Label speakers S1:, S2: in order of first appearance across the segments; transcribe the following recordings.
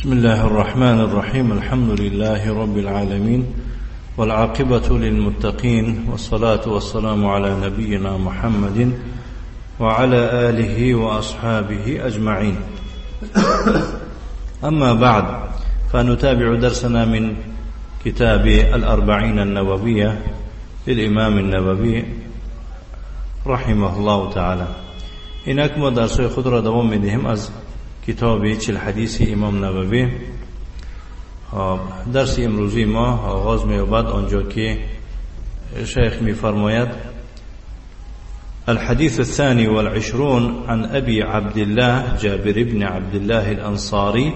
S1: بسم الله الرحمن الرحيم. الحمد لله رب العالمين، والعاقبة للمتقين، والصلاة والسلام على نبينا محمد وعلى آله وأصحابه أجمعين. أما بعد، فنتابع درسنا من كتاب الأربعين النووية للإمام النووي رحمه الله تعالى. اینک ما درسای خود را دوام میدهیم از کتاب 40 حدیث امام نووی. درس امروزی ما آغاز می‌یابد آنجا که شیخ می‌فرماید: الحديث الثاني والعشرون عن أبي عبد الله جابر بن عبد الله الأنصاري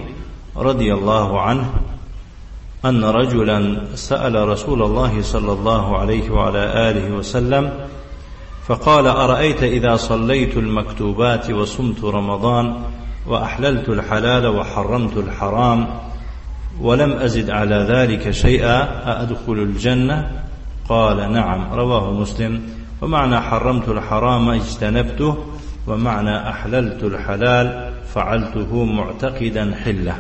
S1: رضي الله عنه أن رجلا سأل رسول الله صلى الله عليه وعلى آله وسلم فقال: أرأيت إذا صليت المكتوبات وصمت رمضان وأحللت الحلال وحرمت الحرام ولم أزد على ذلك شيئا أأدخل الجنة؟ قال: نعم. رواه مسلم. ومعنى حرمت الحرام اجتنبته، ومعنى أحللت الحلال فعلته معتقدا حله.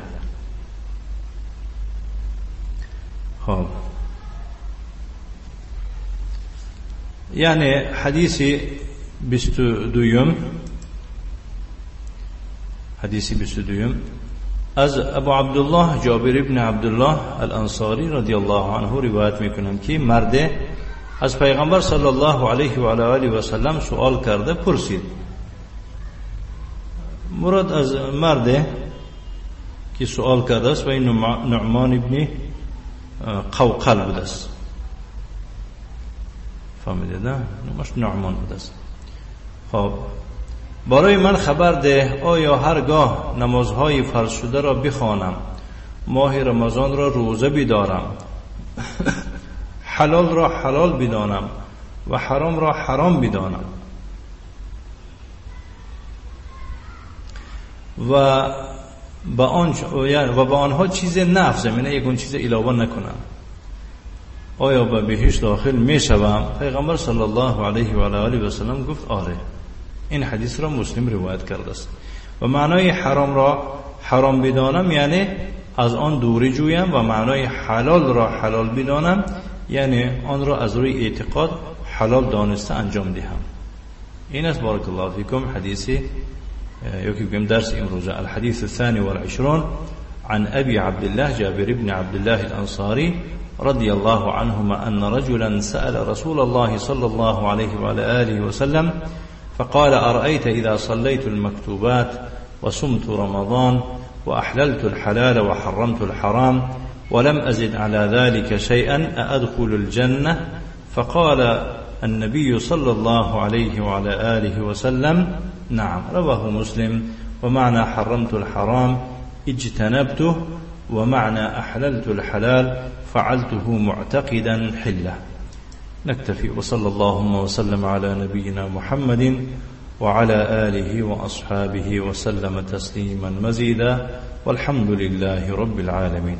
S1: يعني حديث 22 از ابو عبدالله جابر ابن عبدالله الانصاری رضی الله عنه روایت میکنند که مرد از پیغمبر صلی الله علیه و آله و سلم سوال کرده، پرسید. مراد از مرد که سوال کرده است و این نعمان ابن قوقل بوده است. فهمیدید نه؟ نعمان بوده است. خب برای من خبر ده، آیا هرگاه نمازهای فرض شده را بخوانم، ماه رمضان را روزه بدارم، حلال را حلال بدانم و حرام را حرام بدانم و با آنها چیز نفس یعنی یکون چیز علاوه نکنم، آیا به بهشت داخل می شوم؟ پیغمبر صلی الله علیه و آله و سلم گفت آره. این حدیث را مسلم روایت کرده است. و معنای حرام را حرام بدانم یعنی از آن دوری جویم، و معنای حلال را حلال بدانم یعنی آن را از روی اعتقاد حلال دانسته انجام دهم. این است. بارک الله فیکم. حدیثی یکی بگیم درس امروز. الحديث الثاني والعشرون عن أبي عبد الله جابر بن عبد الله الأنصاري رضي الله عنهما أن رجلا سأل رسول الله صلى الله عليه وعلى آله وسلم فقال: أرأيت إذا صليت المكتوبات وصمت رمضان وأحللت الحلال وحرمت الحرام ولم أزد على ذلك شيئا أأدخل الجنة؟ فقال النبي صلى الله عليه وعلى آله وسلم: نعم. رواه مسلم. ومعنى حرمت الحرام اجتنبته، ومعنى أحللت الحلال فعلته معتقدا حله. نكتفي. وصلى اللهم وسلم على نبينا محمد وعلى آله وأصحابه وسلم تسليما مزيدا، والحمد لله رب العالمين.